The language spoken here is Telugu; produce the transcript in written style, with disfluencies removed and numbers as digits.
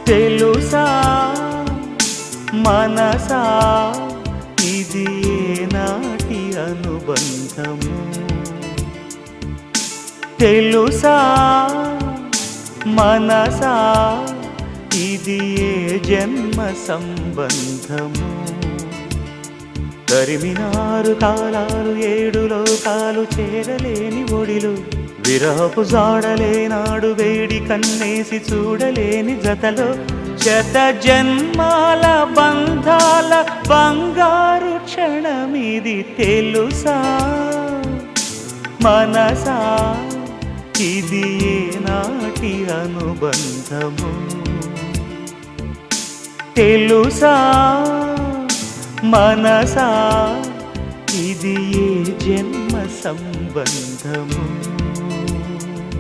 తెలుసా మనసా ఇది ఏనాటి అనుబంధము తెలుసా మనసా ఇది ఏ జన్మ సంబంధము తరిమినారు కాలాలు ఏడు లోకాలు చేరలేని ఒడిలు విరహపు జాడలేనాడు వేడి కన్నేసి చూడలేని జతలో శత జన్మాల బంధాల బంగారు క్షణమిది తెలుసా మనసా ఇది ఏనాటి అనుబంధము తెలుసా మనసా ఇది ఏ జన్మ సంబంధము